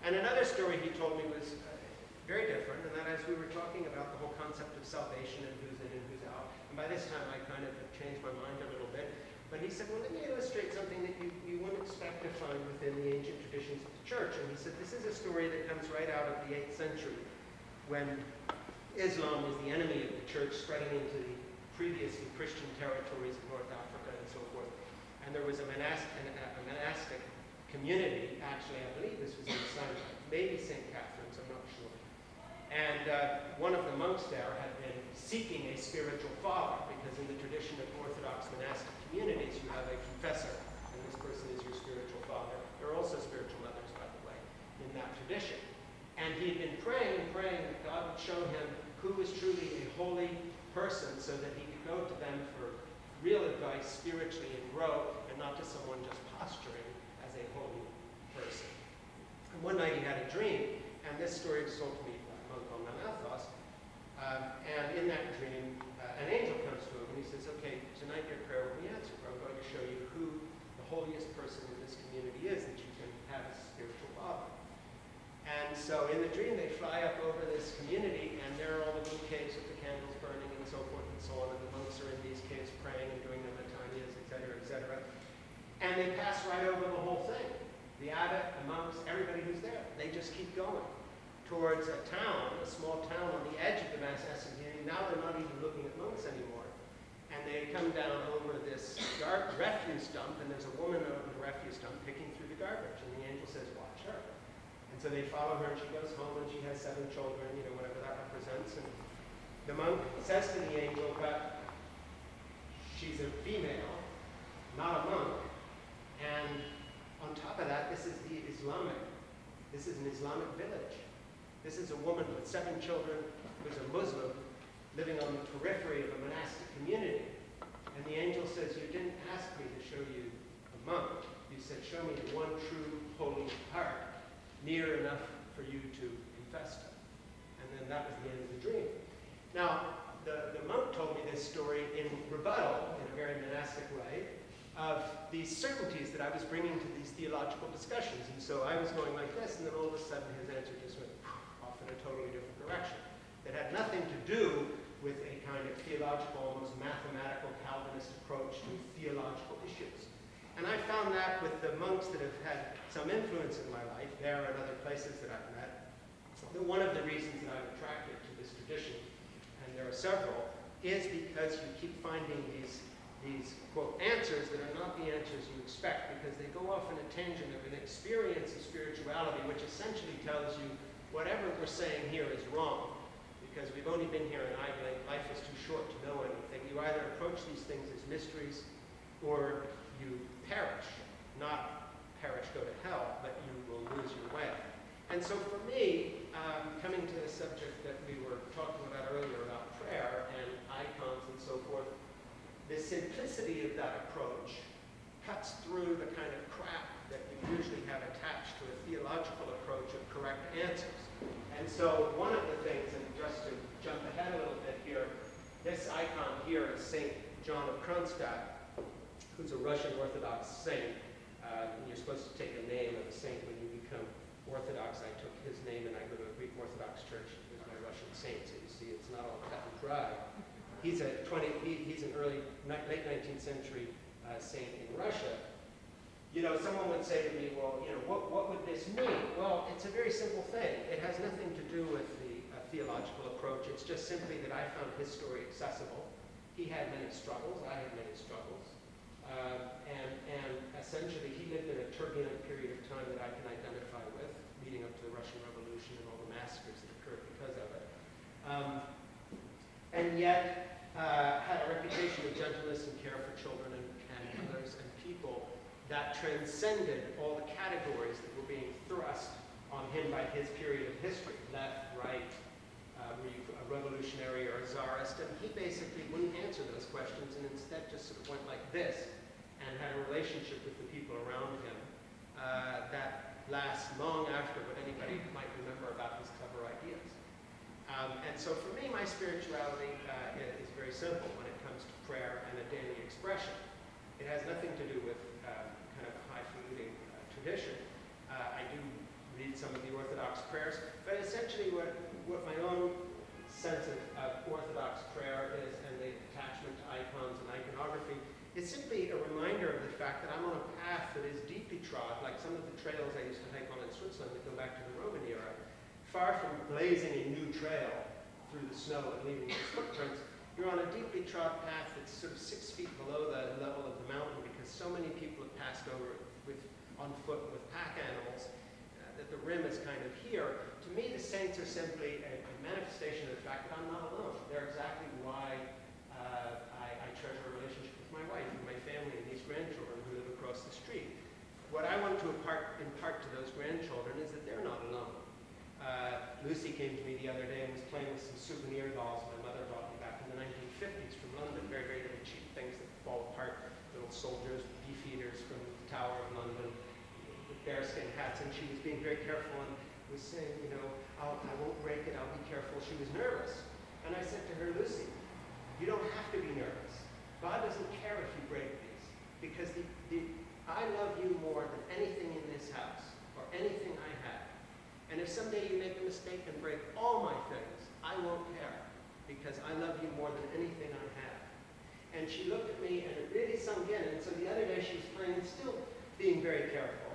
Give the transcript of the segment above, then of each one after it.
And another story he told me was very different, and that as we were talking about the whole concept of salvation and who's in and who's out, and by this time I kind of had changed my mind a little bit, but he said, well, let me illustrate something that you wouldn't expect to find within the ancient traditions of the church. And he said, this is a story that comes right out of the 8th century, when Islam was the enemy of the church, spreading into the previously Christian territories of North Africa and so forth. And there was a monastic community, actually, I believe this was in Simon, maybe St. Catherine's, I'm not sure. And one of the monks there had been seeking a spiritual father, because in the tradition of Orthodox monastic communities, you have a confessor, and this person is your spiritual father. There are also spiritual mothers, by the way, in that tradition. And he had been praying and praying that God would show him who was truly a holy person, so that he could go to them for real advice spiritually and grow, and not to someone just posturing as a holy person. And one night he had a dream, and this story was told to me by a monk called Manathos. And in that dream, an angel comes to him and he says, okay, tonight your prayer will be answered, for I'm going to show you who the holiest person in this community is that you can have as a spiritual father. And so in the dream, they fly up over this community, and there are all the little caves with the candles burning and so forth and so on, and the monks are in these caves praying and doing their matanyas, etc., etc. And they pass right over the whole thing. The abbot, the monks, everybody who's there. They just keep going towards a town, a small town on the edge of the monastic community. Now they're not even looking at monks anymore. And they come down over this refuse dump, and there's a woman over the refuse dump picking through the garbage. And the angel says, watch her. And so they follow her, and she goes home, and she has 7 children, you know, whatever that represents. And the monk says to the angel, but she's a female, not a monk. And on top of that, this is an Islamic village. This is a woman with 7 children who's a Muslim living on the periphery of a monastic community. And the angel says, you didn't ask me to show you a monk. You said, show me the one true holy heart, near enough for you to confess to. And then that was the end of the dream. Now, the monk told me this story in rebuttal, in a very monastic way, of these certainties that I was bringing to these theological discussions. And so I was going like this, and then all of a sudden his answer just went off in a totally different direction. That had nothing to do with a kind of theological, almost mathematical Calvinist approach to theological issues. And I found that with the monks that have had some influence in my life, there and other places that I've met, that one of the reasons that I'm attracted to this tradition, and there are several, is because you keep finding these quote, answers that are not the answers you expect, because they go off in a tangent of an experience of spirituality, which essentially tells you whatever we're saying here is wrong, because we've only been here an eye blink, life is too short to know anything. You either approach these things as mysteries, or you perish. Not perish, go to hell, but you will lose your way. And so for me, coming to the subject that we were talking about earlier about prayer and icons and so forth, the simplicity of that approach cuts through the kind of crap that you usually have attached to a theological approach of correct answers. And so one of the things, and just to jump ahead a little bit here, this icon here is St. John of Kronstadt, who's a Russian Orthodox saint. You're supposed to take a name of a saint when you become Orthodox. I took his name, and I go to a Greek Orthodox church with my Russian saint, so you see it's not all cut and dry. He's an late 19th century saint in Russia. You know, someone would say to me, well, you know, what would this mean? Well, it's a very simple thing. It has nothing to do with the theological approach. It's just simply that I found his story accessible. He had many struggles. I had many struggles. And essentially, he lived in a turbulent period of time that I can identify with, leading up to the Russian Revolution and all the massacres that occurred because of it. And yet, had a reputation of gentleness and care for children and others and people that transcended all the categories that were being thrust on him by his period of history, left, right, were you a revolutionary or a czarist? And he basically wouldn't answer those questions, and instead just sort of went like this and had a relationship with the people around him that lasts long after what anybody might remember about his clever ideas. And so for me, my spirituality is very simple when it comes to prayer and a daily expression. It has nothing to do with kind of a highfalutin tradition. I do read some of the fact that I'm on a path that is deeply trod, like some of the trails I used to hike on in Switzerland that go back to the Roman era. Far from blazing a new trail through the snow and leaving those footprints, you're on a deeply trod path that's sort of 6 feet below the level of the mountain because so many people have passed over it on foot with pack animals that the rim is kind of here. To me, the saints are simply a manifestation of the fact that I'm not alone. They're exactly why I treasure a relationship with my wife and my family and these grandchildren who live across the street. What I want to impart to those grandchildren is that they're not alone. Lucy came to me the other day and was playing with some souvenir dolls my mother brought me back in the 1950s from London. Very, very little cheap things that fall apart. Little soldiers, beefeaters from the Tower of London with bearskin hats. And she was being very careful and was saying, you know, I won't break it, I'll be careful. She was nervous. And I said to her, Lucy, you don't have to be nervous. God doesn't care if you break these. Because I love you more than anything in this house or anything I have. And if someday you make a mistake and break all my things, I won't care, because I love you more than anything I have. And she looked at me, and it really sunk in. And so the other day she was playing, still being very careful,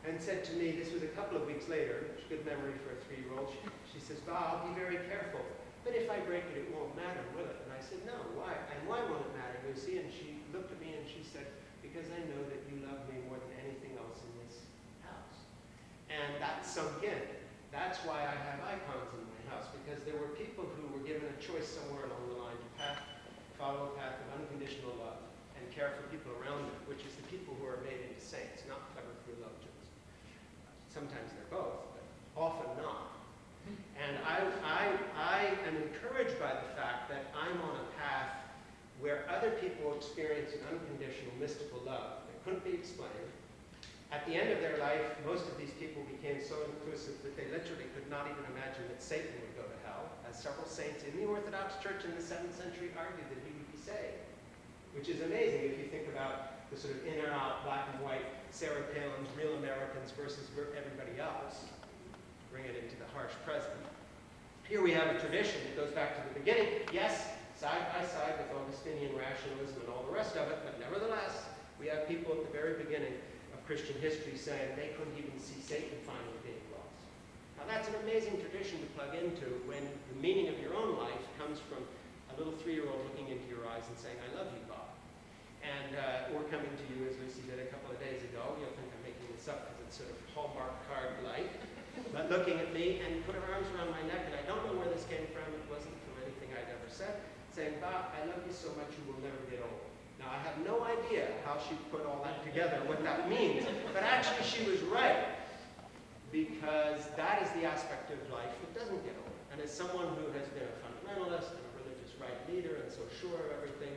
and said to me, this was a couple of weeks later, which is good memory for a 3-year-old, she says, "Bah, I'll be very careful, but if I break it, it won't matter, will it?" And I said, "No, why? And why won't it matter, Lucy?" And she looked at me and she said, "Because I know that you love me more than anything else in this house." And that sunk in. That's why I have icons in my house, because there were people who were given a choice somewhere along the line to follow a path of unconditional love and care for people around them, which is the people who are made into saints, not clever theologians. Sometimes they're both, but often not. And I am encouraged by the fact that I'm on a path where other people experience an unconditional mystical love that couldn't be explained. At the end of their life, most of these people became so inclusive that they literally could not even imagine that Satan would go to hell, as several saints in the Orthodox Church in the 7th century argued that he would be saved. Which is amazing if you think about the sort of in and out, black and white, Sarah Palin's Real Americans versus everybody else. Bring it into the harsh present. Here we have a tradition that goes back to the beginning. Yes, side by side with Augustinian rationalism and all the rest of it, but nevertheless, we have people at the very beginning of Christian history saying they couldn't even see Satan finally being lost. Now that's an amazing tradition to plug into when the meaning of your own life comes from a little 3-year-old looking into your eyes and saying, "I love you, Bob." And or coming to you, as Lucy did a couple of days ago. You'll think I'm making this up because it's sort of Hallmark card-like. But looking at me and put her arms around my neck, and I don't know where this came from. It wasn't from anything I'd ever said. Saying, "Bob, I love you so much you will never get old." Now, I have no idea how she put all that together, what that means. But actually, she was right. Because that is the aspect of life that doesn't get old. And as someone who has been a fundamentalist and a religious right leader and so sure of everything,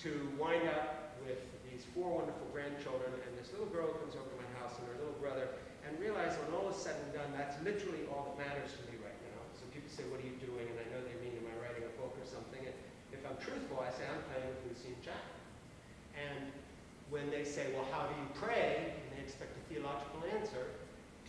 to wind up with these 4 wonderful grandchildren and this little girl comes over to my house and her little brother, and realize when all is said and done, that's literally all that matters to me right now. So people say, "What are you doing?" And I know they mean, "Am I writing a book or something?" And if I'm truthful, I say, "I'm playing with Lucy and Jack." And when they say, "Well, how do you pray?" and they expect a theological answer,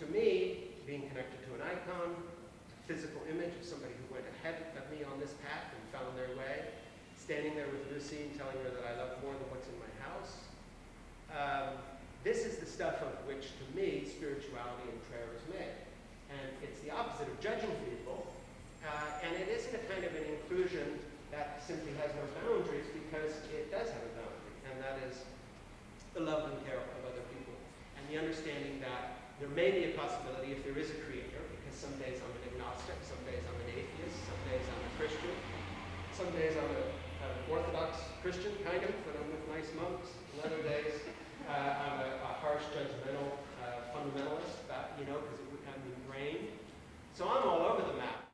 to me, being connected to an icon, a physical image of somebody who went ahead of me on this path and found their way, standing there with Lucy and telling her that I love more than what's in my house. This is the stuff of which, to me, spirituality and prayer is made. And it's the opposite of judging people. And it isn't a kind of an inclusion that simply has no boundaries, because it does have a boundary. And that is the love and care of other people. And the understanding that there may be a possibility if there is a creator, because some days I'm an agnostic, some days I'm an atheist, some days I'm a Christian, some days I'm an Orthodox Christian, kind of, but I'm with nice monks. And other days I'm a harsh, judgmental fundamentalist, because it would kind of ingrained. So I'm all over the map.